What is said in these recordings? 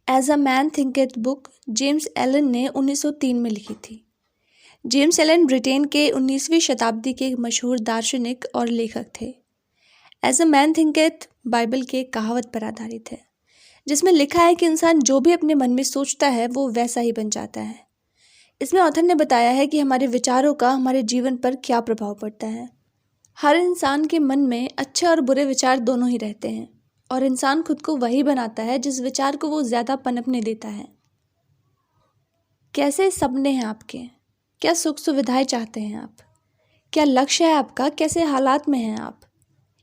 As a man thinketh book James Allen ने 1903 में लिखी थी। जेम्स एलन ब्रिटेन के 19वीं शताब्दी के एक मशहूर दार्शनिक और लेखक थे। As a man thinketh Bible के एक कहावत पर आधारित है, जिसमें लिखा है कि इंसान जो भी अपने मन में सोचता है वो वैसा ही बन जाता है। इसमें ऑथर ने बताया है कि हमारे विचारों का हमारे जीवन पर क्या प्रभाव पड़ता है। हर इंसान के मन में अच्छे और बुरे विचार दोनों ही रहते हैं, और इंसान खुद को वही बनाता है जिस विचार को वो ज़्यादा पनपने देता है। कैसे सपने हैं आपके? क्या सुख सुविधाएं चाहते हैं आप? क्या लक्ष्य है आपका? कैसे हालात में हैं आप?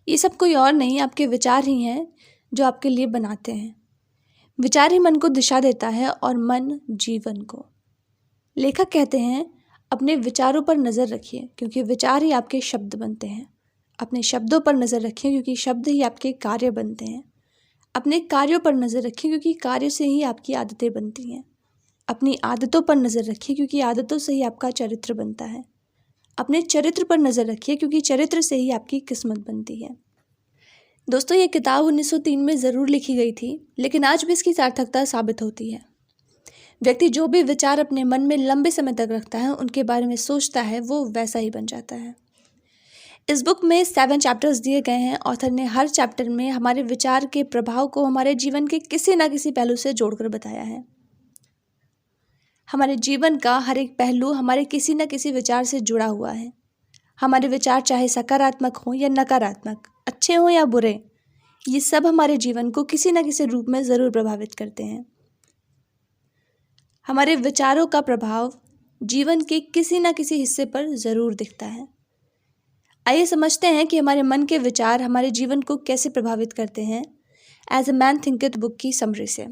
ये सब कोई और नहीं, आपके विचार ही हैं जो आपके लिए बनाते हैं। विचार ही मन को दिशा देता है और मन जीवन को। लेखक कहते हैं, अपने विचारों पर नज़र रखिए क्योंकि विचार ही आपके शब्द बनते हैं। अपने शब्दों पर नज़र रखिए क्योंकि शब्द ही आपके कार्य बनते हैं। अपने कार्यों पर नज़र रखिए क्योंकि कार्य से ही आपकी आदतें बनती हैं। अपनी आदतों पर नज़र रखिए क्योंकि आदतों से ही आपका चरित्र बनता है। अपने चरित्र पर नज़र रखिए क्योंकि चरित्र से ही आपकी किस्मत बनती है। दोस्तों, ये किताब 1903 में ज़रूर लिखी गई थी, लेकिन आज भी इसकी सार्थकता साबित होती है। व्यक्ति जो भी विचार अपने मन में लंबे समय तक रखता है, उनके बारे में सोचता है, वो वैसा ही बन जाता है। इस बुक में 7 चैप्टर्स दिए गए हैं। ऑथर ने हर चैप्टर में हमारे विचार के प्रभाव को हमारे जीवन के किसी न किसी पहलू से जोड़कर बताया है। हमारे जीवन का हर एक पहलू हमारे किसी न किसी विचार से जुड़ा हुआ है। हमारे विचार चाहे सकारात्मक हों या नकारात्मक, अच्छे हों या बुरे, ये सब हमारे जीवन को किसी न किसी रूप में ज़रूर प्रभावित करते हैं। हमारे विचारों का प्रभाव जीवन के किसी न किसी हिस्से पर ज़रूर दिखता है। आइए समझते हैं कि हमारे मन के विचार हमारे जीवन को कैसे प्रभावित करते हैं as a man thinketh book की समरी से।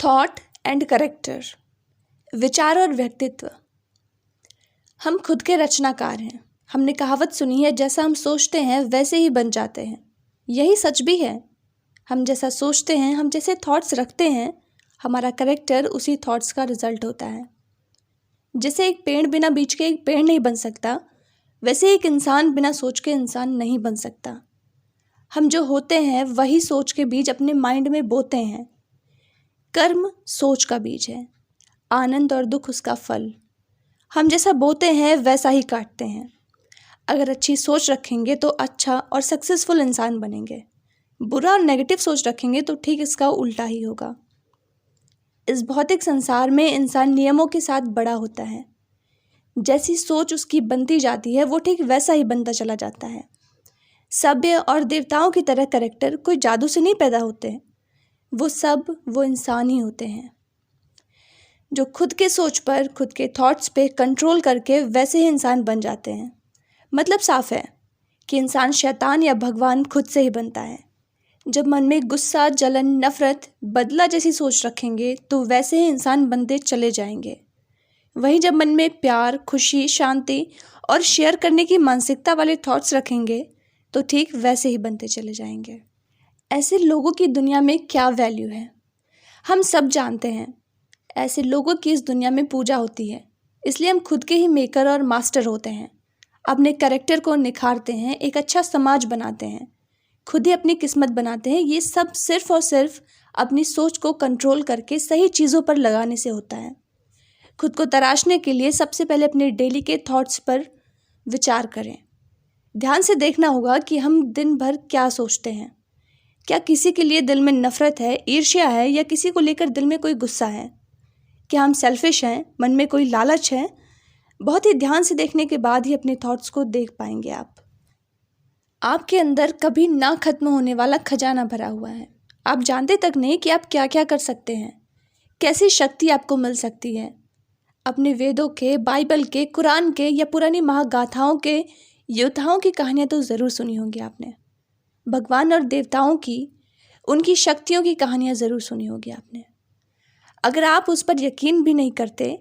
थॉट एंड कैरेक्टर, विचार और व्यक्तित्व। हम खुद के रचनाकार हैं। हमने कहावत सुनी है, जैसा हम सोचते हैं वैसे ही बन जाते हैं। यही सच भी है। हम जैसा सोचते हैं, हम जैसे थॉट्स रखते हैं, हमारा कैरेक्टर उसी थॉट्स का रिजल्ट होता है। जैसे एक पेड़ बिना बीज के एक पेड़ नहीं बन सकता, वैसे एक इंसान बिना सोच के इंसान नहीं बन सकता। हम जो होते हैं वही सोच के बीज अपने माइंड में बोते हैं। कर्म सोच का बीज है, आनंद और दुख उसका फल। हम जैसा बोते हैं वैसा ही काटते हैं। अगर अच्छी सोच रखेंगे तो अच्छा और सक्सेसफुल इंसान बनेंगे। बुरा और नेगेटिव सोच रखेंगे तो ठीक इसका उल्टा ही होगा। इस भौतिक संसार में इंसान नियमों के साथ बड़ा होता है। जैसी सोच उसकी बनती जाती है, वो ठीक वैसा ही बनता चला जाता है। सभ्य और देवताओं की तरह कैरेक्टर कोई जादू से नहीं पैदा होते। वो इंसान ही होते हैं जो खुद के सोच पर, खुद के थॉट्स पे कंट्रोल करके वैसे ही इंसान बन जाते हैं। मतलब साफ है कि इंसान शैतान या भगवान खुद से ही बनता है। जब मन में गुस्सा, जलन, नफरत, बदला जैसी सोच रखेंगे तो वैसे ही इंसान बनते चले जाएंगे। वहीं जब मन में प्यार, खुशी, शांति और शेयर करने की मानसिकता वाले थॉट्स रखेंगे तो ठीक वैसे ही बनते चले जाएंगे। ऐसे लोगों की दुनिया में क्या वैल्यू है, हम सब जानते हैं। ऐसे लोगों की इस दुनिया में पूजा होती है, इसलिए हम खुद के ही मेकर और मास्टर होते हैं। अपने कैरेक्टर को निखारते हैं, एक अच्छा समाज बनाते हैं, खुद ही अपनी किस्मत बनाते हैं। ये सब सिर्फ और सिर्फ अपनी सोच को कंट्रोल करके सही चीज़ों पर लगाने से होता है। खुद को तराशने के लिए सबसे पहले अपने डेली के थॉट्स पर विचार करें। ध्यान से देखना होगा कि हम दिन भर क्या सोचते हैं। क्या किसी के लिए दिल में नफरत है, ईर्ष्या है, या किसी को लेकर दिल में कोई गुस्सा है? क्या हम सेल्फिश हैं, मन में कोई लालच है? बहुत ही ध्यान से देखने के बाद ही अपने थॉट्स को देख पाएंगे आप। आपके अंदर कभी ना खत्म होने वाला खजाना भरा हुआ है। आप जानते तक नहीं कि आप क्या क्या कर सकते हैं, कैसी शक्ति आपको मिल सकती है। अपने वेदों के, बाइबल के, कुरान के या पुरानी महागाथाओं के योद्धाओं की कहानियाँ तो ज़रूर सुनी होंगी आपने। भगवान और देवताओं की, उनकी शक्तियों की कहानियाँ ज़रूर सुनी होगी आपने। अगर आप उस पर यकीन भी नहीं करते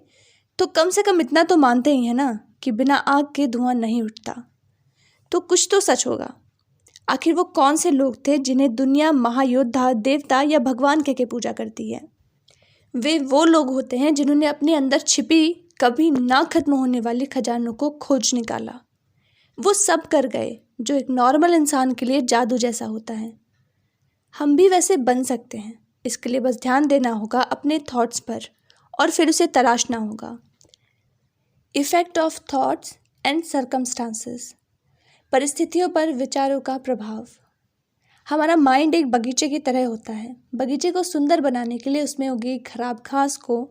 तो कम से कम इतना तो मानते ही हैं ना कि बिना आग के धुआं नहीं उठता। तो कुछ तो सच होगा। आखिर वो कौन से लोग थे जिन्हें दुनिया महायोद्धा, देवता या भगवान कह के पूजा करती है? वे वो लोग होते हैं जिन्होंने अपने अंदर छिपी, कभी ना खत्म होने वाली खजानों को खोज निकाला। वो सब कर गए जो एक नॉर्मल इंसान के लिए जादू जैसा होता है। हम भी वैसे बन सकते हैं। इसके लिए बस ध्यान देना होगा अपने थॉट्स पर और फिर उसे तराशना होगा। Effect of thoughts and circumstances, परिस्थितियों पर विचारों का प्रभाव। हमारा माइंड एक बगीचे की तरह होता है। बगीचे को सुंदर बनाने के लिए उसमें उगी खराब घास को,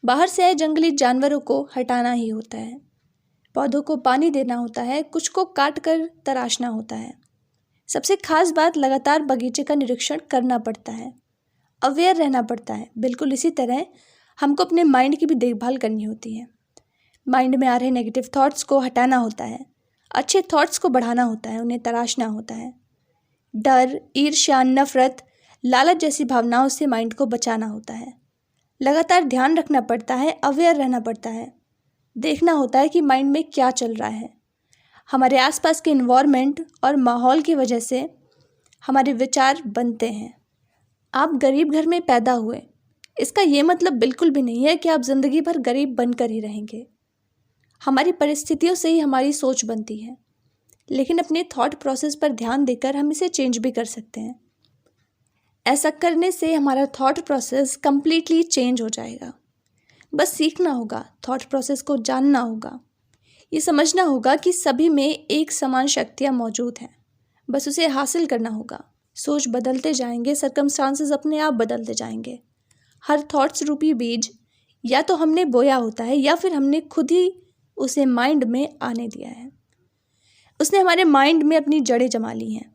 बाहर से आए जंगली जानवरों को हटाना ही होता है। पौधों को पानी देना होता है, कुछ को काट कर तराशना होता है। सबसे खास बात, लगातार बगीचे का निरीक्षण करना पड़ता है, अवेयर रहना पड़ता है। बिल्कुल इसी तरह हमको अपने माइंड की भी देखभाल करनी होती है। माइंड में आ रहे नेगेटिव थॉट्स को हटाना होता है, अच्छे थॉट्स को बढ़ाना होता है, उन्हें तराशना होता है। डर, ईर्ष्या, नफरत, लालच जैसी भावनाओं से माइंड को बचाना होता है। लगातार ध्यान रखना पड़ता है, अवेयर रहना पड़ता है, देखना होता है कि माइंड में क्या चल रहा है। हमारे आसपास के इन्वायरमेंट और माहौल की वजह से हमारे विचार बनते हैं। आप गरीब घर में पैदा हुए, इसका ये मतलब बिल्कुल भी नहीं है कि आप ज़िंदगी भर गरीब बनकर ही रहेंगे। हमारी परिस्थितियों से ही हमारी सोच बनती है, लेकिन अपने थॉट प्रोसेस पर ध्यान देकर हम इसे चेंज भी कर सकते हैं। ऐसा करने से हमारा थॉट प्रोसेस कंप्लीटली चेंज हो जाएगा। बस सीखना होगा, थॉट प्रोसेस को जानना होगा, ये समझना होगा कि सभी में एक समान शक्तियाँ मौजूद हैं, बस उसे हासिल करना होगा। सोच बदलते जाएंगे, सर्कमस्टांसेस अपने आप बदलते जाएंगे। हर थॉट्स रूपी बीज या तो हमने बोया होता है या फिर हमने खुद ही उसे माइंड में आने दिया है। उसने हमारे माइंड में अपनी जड़ें जमा ली हैं।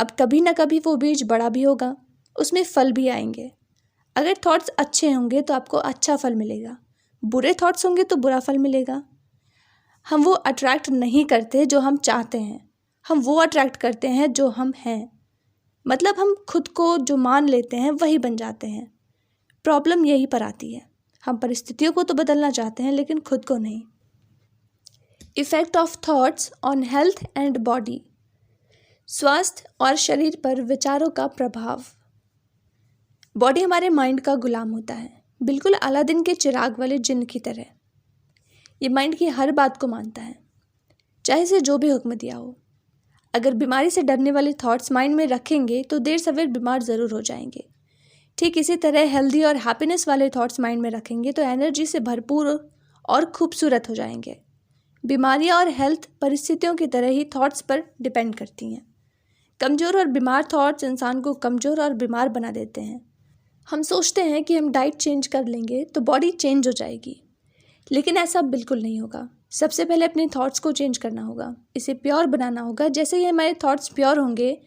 अब कभी ना कभी वो बीज बड़ा भी होगा, उसमें फल भी आएंगे। अगर थॉट्स अच्छे होंगे तो आपको अच्छा फल मिलेगा, बुरे थॉट्स होंगे तो बुरा फल मिलेगा। हम वो अट्रैक्ट नहीं करते जो हम चाहते हैं, हम वो अट्रैक्ट करते हैं जो हम हैं। मतलब हम खुद को जो मान लेते हैं वही बन जाते हैं। प्रॉब्लम यहीं पर आती है, हम परिस्थितियों को तो बदलना चाहते हैं लेकिन खुद को नहीं। Effect of thoughts on health and body, स्वास्थ्य और शरीर पर विचारों का प्रभाव। बॉडी हमारे माइंड का गुलाम होता है, बिल्कुल अलादीन के चिराग वाले जिन्न की तरह। ये माइंड की हर बात को मानता है, चाहे से जो भी हुक्म दिया हो। अगर बीमारी से डरने वाले थॉट्स माइंड में रखेंगे तो देर सवेर बीमार ज़रूर हो जाएंगे। ठीक इसी तरह हेल्दी और हैप्पीनेस वाले थॉट्स माइंड में रखेंगे तो एनर्जी से भरपूर और खूबसूरत हो जाएंगे। बीमारियां और हेल्थ परिस्थितियों की तरह ही थॉट्स पर डिपेंड करती हैं। कमज़ोर और बीमार थॉट्स इंसान को कमज़ोर और बीमार बना देते हैं। हम सोचते हैं कि हम डाइट चेंज कर लेंगे तो बॉडी चेंज हो जाएगी, लेकिन ऐसा बिल्कुल नहीं होगा। सबसे पहले अपने थॉट्स को चेंज करना होगा, इसे प्योर बनाना होगा। जैसे ही हमारे थॉट्स प्योर होंगे,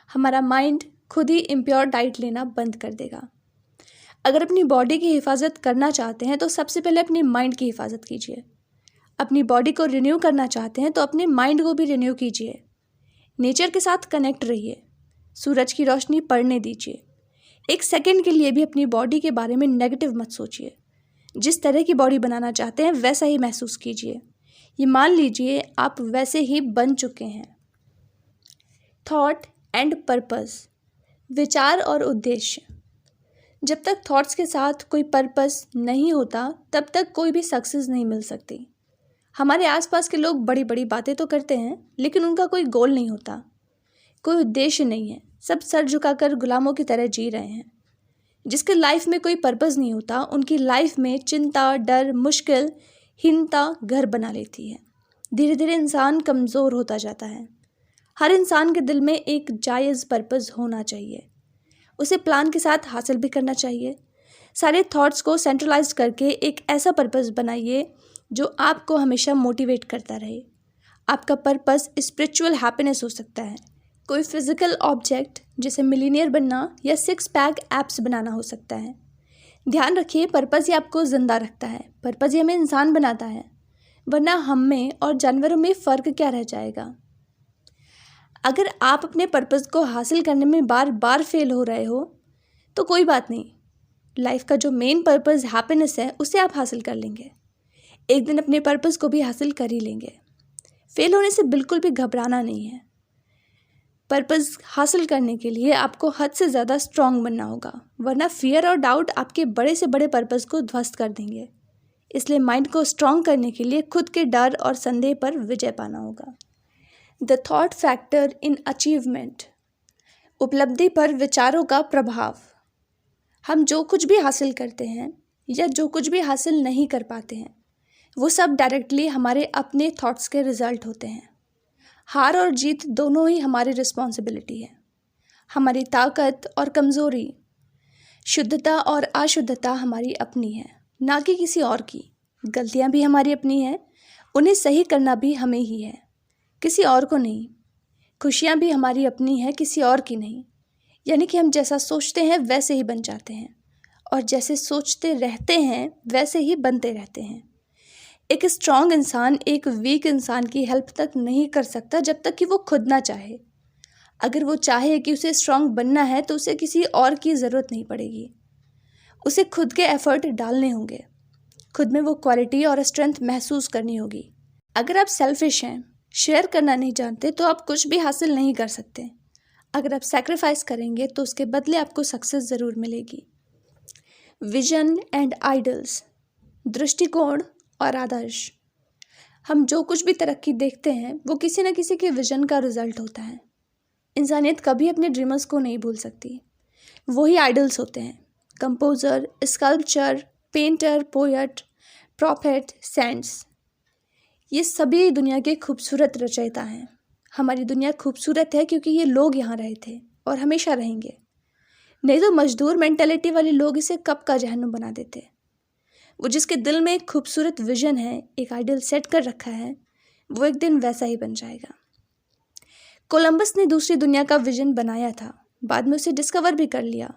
हमारा माइंड खुद ही इम्प्योर डाइट लेना बंद कर देगा। अगर अपनी बॉडी की हिफाजत करना चाहते हैं तो सबसे पहले अपनी माइंड की हिफाजत कीजिए। अपनी बॉडी को रिन्यू करना चाहते हैं तो अपने माइंड को भी रिन्यू कीजिए। नेचर के साथ कनेक्ट रहिए, सूरज की रोशनी पड़ने दीजिए। एक सेकंड के लिए भी अपनी बॉडी के बारे में नेगेटिव मत सोचिए। जिस तरह की बॉडी बनाना चाहते हैं वैसा ही महसूस कीजिए। ये मान लीजिए आप वैसे ही बन चुके हैं। थॉट एंड पर्पस, विचार और उद्देश्य। जब तक थॉट्स के साथ कोई पर्पस नहीं होता तब तक कोई भी सक्सेस नहीं मिल सकती। हमारे आसपास के लोग बड़ी बड़ी बातें तो करते हैं लेकिन उनका कोई गोल नहीं होता, कोई उद्देश्य नहीं है। सब सर झुकाकर गुलामों की तरह जी रहे हैं। जिसके लाइफ में कोई पर्पस नहीं होता उनकी लाइफ में चिंता, डर, मुश्किल, हीनता घर बना लेती है। धीरे धीरे इंसान कमज़ोर होता जाता है। हर इंसान के दिल में एक जायज़ पर्पस होना चाहिए, उसे प्लान के साथ हासिल भी करना चाहिए। सारे थॉट्स को सेंट्रलाइज करके एक ऐसा पर्पस बनाइए जो आपको हमेशा मोटिवेट करता रहे। आपका पर्पस स्पिरिचुअल हैप्पीनेस हो सकता है, कोई फिजिकल ऑब्जेक्ट जैसे मिलीनियर बनना या 6 पैक एप्स बनाना हो सकता है। ध्यान रखिए, पर्पस ही आपको ज़िंदा रखता है, पर्पस ही हमें इंसान बनाता है, वरना हम में और जानवरों में फ़र्क क्या रह जाएगा। अगर आप अपने पर्पस को हासिल करने में बार बार फेल हो रहे हो तो कोई बात नहीं, लाइफ का जो मेन पर्पस हैप्पीनेस है उसे आप हासिल कर लेंगे। एक दिन अपने पर्पस को भी हासिल कर ही लेंगे। फेल होने से बिल्कुल भी घबराना नहीं है। पर्पस हासिल करने के लिए आपको हद से ज़्यादा स्ट्रांग बनना होगा, वरना फियर और डाउट आपके बड़े से बड़े पर्पस को ध्वस्त कर देंगे। इसलिए माइंड को स्ट्रांग करने के लिए खुद के डर और संदेह पर विजय पाना होगा। The thought factor in achievement, उपलब्धि पर विचारों का प्रभाव। हम जो कुछ भी हासिल करते हैं या जो कुछ भी हासिल नहीं कर पाते हैं, वो सब डायरेक्टली हमारे अपने थॉट्स के रिजल्ट होते हैं। हार और जीत दोनों ही हमारी रिस्पॉन्सिबिलिटी है। हमारी ताकत और कमज़ोरी, शुद्धता और अशुद्धता हमारी अपनी है, ना कि किसी और की। गलतियाँ भी हमारी अपनी हैं, उन्हें सही करना भी हमें ही है, किसी और को नहीं। खुशियाँ भी हमारी अपनी हैं, किसी और की नहीं। यानी कि हम जैसा सोचते हैं वैसे ही बन जाते हैं, और जैसे सोचते रहते हैं वैसे ही बनते रहते हैं। एक स्ट्रॉन्ग इंसान एक वीक इंसान की हेल्प तक नहीं कर सकता जब तक कि वो खुद ना चाहे। अगर वो चाहे कि उसे स्ट्रॉन्ग बनना है तो उसे किसी और की ज़रूरत नहीं पड़ेगी। उसे खुद के एफर्ट डालने होंगे, खुद में वो क्वालिटी और स्ट्रेंथ महसूस करनी होगी। अगर आप सेल्फिश हैं, शेयर करना नहीं जानते, तो आप कुछ भी हासिल नहीं कर सकते। अगर आप सैक्रिफाइस करेंगे तो उसके बदले आपको सक्सेस ज़रूर मिलेगी। विजन एंड आइडल्स, दृष्टिकोण और आदर्श। हम जो कुछ भी तरक्की देखते हैं वो किसी न किसी के विजन का रिजल्ट होता है। इंसानियत कभी अपने ड्रीमर्स को नहीं भूल सकती। वही आइडल्स होते हैं, composer, sculpture, painter, poet, prophet, saints. ये सभी दुनिया के खूबसूरत रचयिता हैं। हमारी दुनिया खूबसूरत है क्योंकि ये लोग यहाँ रहे थे और हमेशा रहेंगे। नहीं तो मजदूर मेंटालिटी वाले लोग इसे कब का जहन्नुम बना देते। वो जिसके दिल में एक खूबसूरत विजन है, एक आइडल सेट कर रखा है, वो एक दिन वैसा ही बन जाएगा। कोलंबस ने दूसरी दुनिया का विजन बनाया था, बाद में उसे डिस्कवर भी कर लिया।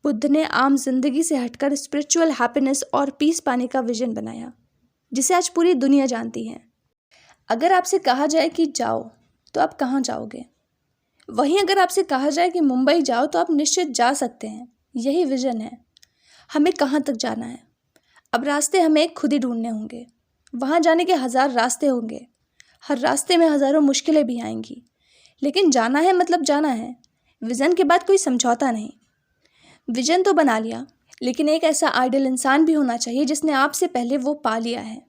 बुद्ध ने आम जिंदगी से हटकर स्पिरिचुअल हैप्पीनेस और पीस पाने का विजन बनाया, जिसे आज पूरी दुनिया जानती है। अगर आपसे कहा जाए कि जाओ, तो आप कहाँ जाओगे? वहीं अगर आपसे कहा जाए कि मुंबई जाओ, तो आप निश्चित जा सकते हैं। यही विजन है। हमें कहाँ तक जाना है? अब रास्ते हमें खुद ही ढूंढने होंगे। वहाँ जाने के 1000 रास्ते होंगे, हर रास्ते में हज़ारों मुश्किलें भी आएंगी, लेकिन जाना है मतलब जाना है। विज़न के बाद कोई समझौता नहीं। विजन तो बना लिया, लेकिन एक ऐसा आइडल इंसान भी होना चाहिए जिसने आपसे पहले वो पा लिया है।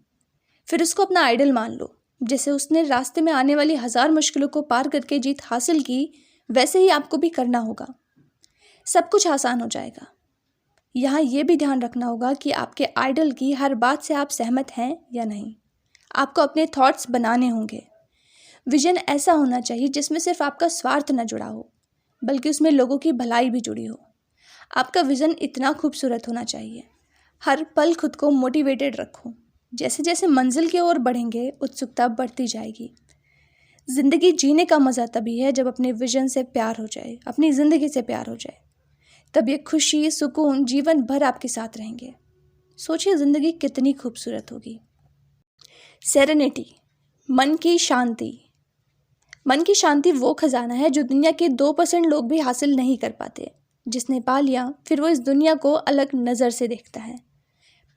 फिर उसको अपना आइडल मान लो। जैसे उसने रास्ते में आने वाली 1000 मुश्किलों को पार करके जीत हासिल की, वैसे ही आपको भी करना होगा। सब कुछ आसान हो जाएगा। यहाँ ये भी ध्यान रखना होगा कि आपके आइडल की हर बात से आप सहमत हैं या नहीं। आपको अपने थॉट्स बनाने होंगे। विजन ऐसा होना चाहिए जिसमें सिर्फ आपका स्वार्थ न जुड़ा हो, बल्कि उसमें लोगों की भलाई भी जुड़ी हो। आपका विजन इतना खूबसूरत होना चाहिए, हर पल खुद को मोटिवेटेड रखो। जैसे जैसे मंजिल की ओर बढ़ेंगे, उत्सुकता बढ़ती जाएगी। ज़िंदगी जीने का मज़ा तभी है जब अपने विजन से प्यार हो जाए, अपनी ज़िंदगी से प्यार हो जाए। तब ये खुशी, सुकून जीवन भर आपके साथ रहेंगे। सोचिए ज़िंदगी कितनी खूबसूरत होगी। सेरेनिटी, मन की शांति। मन की शांति वो खजाना है जो दुनिया के 2% लोग भी हासिल नहीं कर पाते। जिसने पा लिया, फिर वो इस दुनिया को अलग नज़र से देखता है।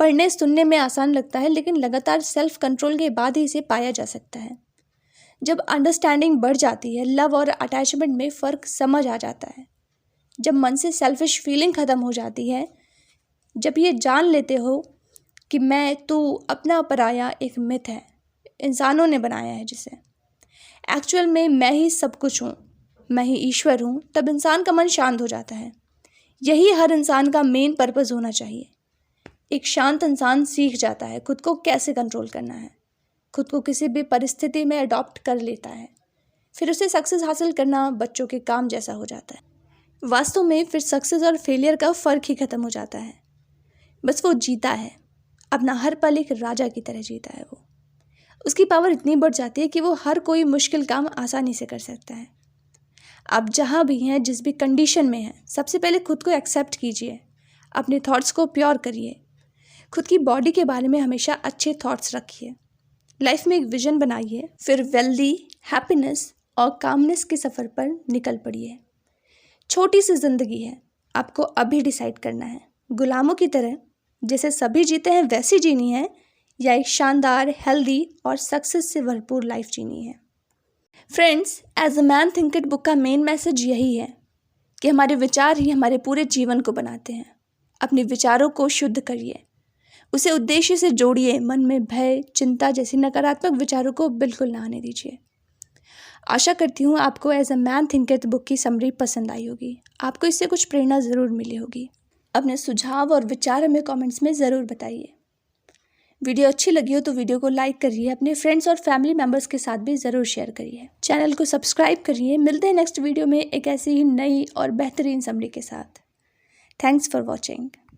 पढ़ने सुनने में आसान लगता है, लेकिन लगातार सेल्फ कंट्रोल के बाद ही इसे पाया जा सकता है। जब अंडरस्टैंडिंग बढ़ जाती है, लव और अटैचमेंट में फ़र्क समझ आ जाता है। जब मन से सेल्फिश फीलिंग ख़त्म हो जाती है, जब ये जान लेते हो कि मैं, तू, अपना पराया एक मिथ है, इंसानों ने बनाया है जिसे एक्चुअल में मैं ही सब कुछ हूँ, मैं ही ईश्वर हूँ, तब इंसान का मन शांत हो जाता है। यही हर इंसान का मेन पर्पस होना चाहिए। एक शांत इंसान सीख जाता है खुद को कैसे कंट्रोल करना है, खुद को किसी भी परिस्थिति में अडॉप्ट कर लेता है। फिर उसे सक्सेस हासिल करना बच्चों के काम जैसा हो जाता है। वास्तव में फिर सक्सेस और फेलियर का फ़र्क ही ख़त्म हो जाता है। बस वो जीता है, अपना हर पल एक राजा की तरह जीता है। वो, उसकी पावर इतनी बढ़ जाती है कि वो हर कोई मुश्किल काम आसानी से कर सकता है। आप जहाँ भी हैं, जिस भी कंडीशन में हैं, सबसे पहले खुद को एक्सेप्ट कीजिए, अपने थॉट्स को प्योर करिए, खुद की बॉडी के बारे में हमेशा अच्छे थॉट्स रखिए, लाइफ में एक विजन बनाइए, फिर वेल्दी, हैप्पीनेस और कामनेस के सफ़र पर निकल पड़िए। छोटी सी ज़िंदगी है, आपको अभी डिसाइड करना है, गुलामों की तरह जैसे सभी जीते हैं वैसी जीनी है, या एक शानदार, हेल्दी और सक्सेस से भरपूर लाइफ जीनी है। Friends, as a man think it book का मेन मैसेज यही है कि हमारे विचार ही हमारे पूरे जीवन को बनाते हैं। अपने विचारों को शुद्ध करिए, उसे उद्देश्य से जोड़िए, मन में भय, चिंता जैसी नकारात्मक विचारों को बिल्कुल ना आने दीजिए। आशा करती हूँ आपको as a man think it book की समरी पसंद आई होगी, आपको इससे कुछ प्रेरणा ज़रूर मिली होगी। अपने सुझाव और विचार हमें कमेंट्स में ज़रूर बताइए। वीडियो अच्छी लगी हो तो वीडियो को लाइक करिए, अपने फ्रेंड्स और फैमिली मेम्बर्स के साथ भी ज़रूर शेयर करिए। चैनल को सब्सक्राइब करिए। मिलते हैं नेक्स्ट वीडियो में एक ऐसी ही नई और बेहतरीन समरी के साथ। Thanks for watching.